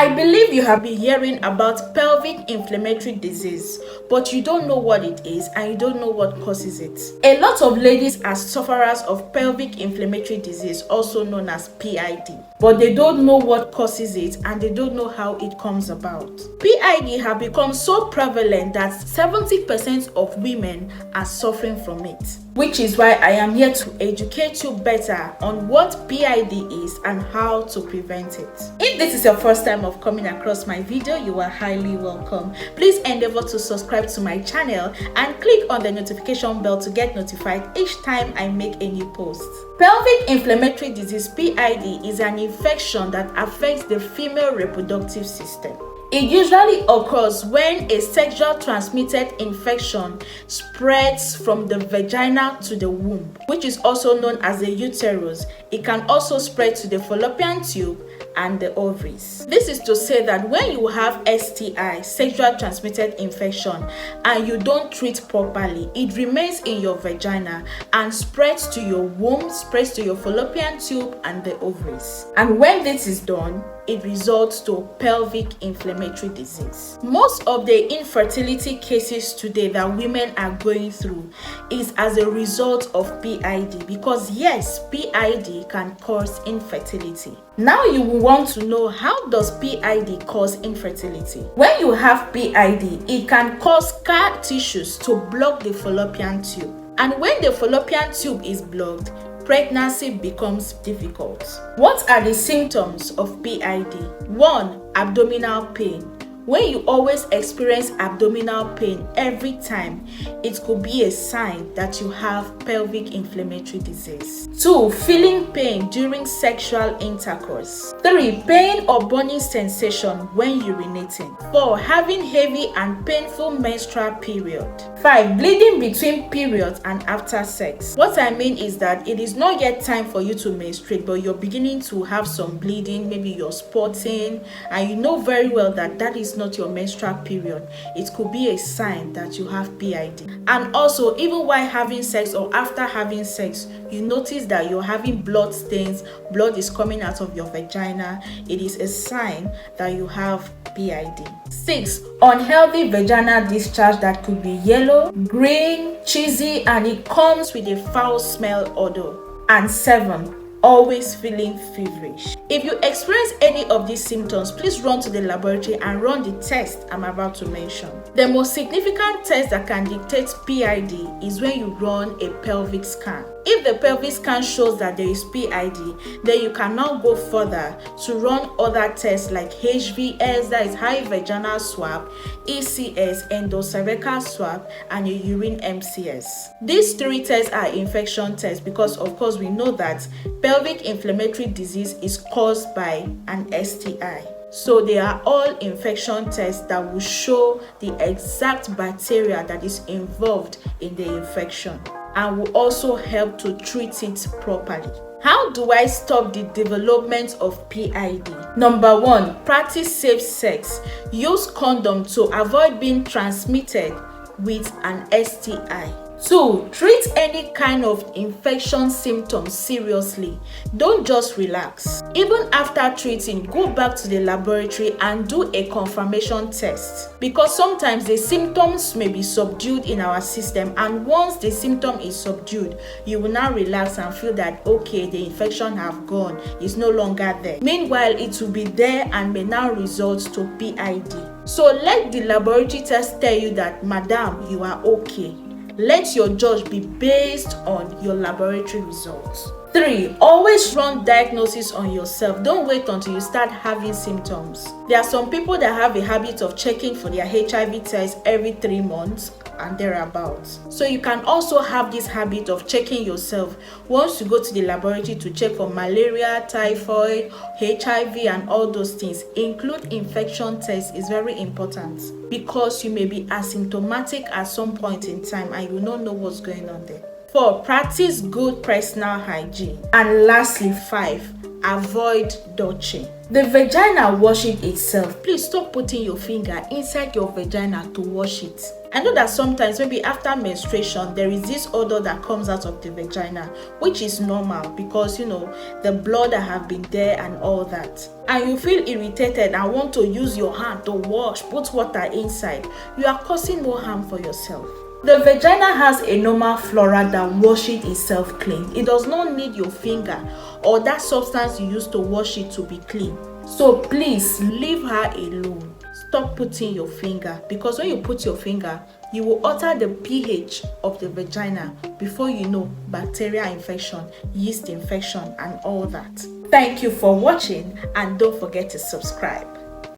I believe you have been hearing about pelvic inflammatory disease, but you don't know what it is and you don't know what causes it. A lot of ladies are sufferers of pelvic inflammatory disease, also known as PID, but they don't know what causes it and they don't know how it comes about. PID have become so prevalent that 70% of women are suffering from it, which is why I am here to educate you better on what PID is and how to prevent it. If this is your first time of coming across my video, you are highly welcome. Please endeavor to subscribe to my channel and click on the notification bell to get notified each time I make a new post. Pelvic inflammatory disease (PID) is an infection that affects the female reproductive system. It usually occurs when a sexual transmitted infection spreads from the vagina to the womb, which is also known as the uterus. It can also spread to the fallopian tube and the ovaries. This is to say that when you have STI, sexual transmitted infection, and you don't treat properly, it remains in your vagina and spreads to your womb, spreads to your fallopian tube and the ovaries. And when this is done, it results to pelvic inflammatory disease. Most of the infertility cases today that women are going through is as a result of PID, because yes, PID can cause infertility. Now you will want to know, how does PID cause infertility? When you have PID, it can cause scar tissues to block the fallopian tube. And when the fallopian tube is blocked, pregnancy becomes difficult. What are the symptoms of PID? 1. Abdominal pain. When you always experience abdominal pain every time, it could be a sign that you have pelvic inflammatory disease. 2. Feeling pain during sexual intercourse. 3. Pain or burning sensation when urinating. 4. Having heavy and painful menstrual period. 5. Bleeding between periods and after sex. What I mean is that it is not yet time for you to menstruate, but you're beginning to have some bleeding, maybe you're spotting, and you know very well that that is not your menstrual period. It could be a sign that you have PID. And also, even while having sex or after having sex, you notice that you're having blood stains, blood is coming out of your vagina. It is a sign that you have PID. 6. Unhealthy vaginal discharge that could be yellow, green, cheesy, and it comes with a foul smell odor. And 7. Always feeling feverish. If you experience any of these symptoms, please run to the laboratory and run the test I'm about to mention. The most significant test that can dictate PID is when you run a pelvic scan. If the pelvic scan shows that there is PID, then you can now go further to run other tests like HVS, that is high vaginal swab, ECS, endocervical swab, and a urine MCS. These 3 tests are infection tests because, of course, we know that pelvic inflammatory disease is caused by an STI. So they are all infection tests that will show the exact bacteria that is involved in the infection and will also help to treat it properly. How do I stop the development of PID? Number 1, practice safe sex. Use condom to avoid being transmitted with an STI. 2. Treat any kind of infection symptoms seriously. Don't just relax. Even after treating, go back to the laboratory and do a confirmation test, because sometimes the symptoms may be subdued in our system, and once the symptom is subdued, you will now relax and feel that okay, the infection have gone, it's no longer there. Meanwhile, it will be there and may now result to PID. So let the laboratory test tell you that, madam, you are okay. Let your judge be based on your laboratory results. 3. Always run diagnosis on yourself. Don't wait until you start having symptoms. There are some people that have a habit of checking for their HIV test every 3 months and thereabouts. So you can also have this habit of checking yourself. Once you go to the laboratory to check for malaria, typhoid, HIV, and all those things, include infection tests is very important, because you may be asymptomatic at some point in time and you will not know what's going on there. 4. Practice good personal hygiene. And lastly, 5. avoid dodging. The vagina washing itself, please stop putting your finger inside your vagina to wash it. I know that sometimes maybe after menstruation there is this odor that comes out of the vagina, which is normal because the blood that have been there and all that, and you feel irritated and want to use your hand to wash, put water inside. You are causing more harm for yourself. The vagina has a normal flora that washes itself clean. It does not need your finger or that substance you use to wash it to be clean. So please leave her alone. Stop putting your finger, because when you put your finger, you will alter the pH of the vagina. Before you know, bacterial infection, yeast infection, and all that. Thank you for watching, and don't forget to subscribe.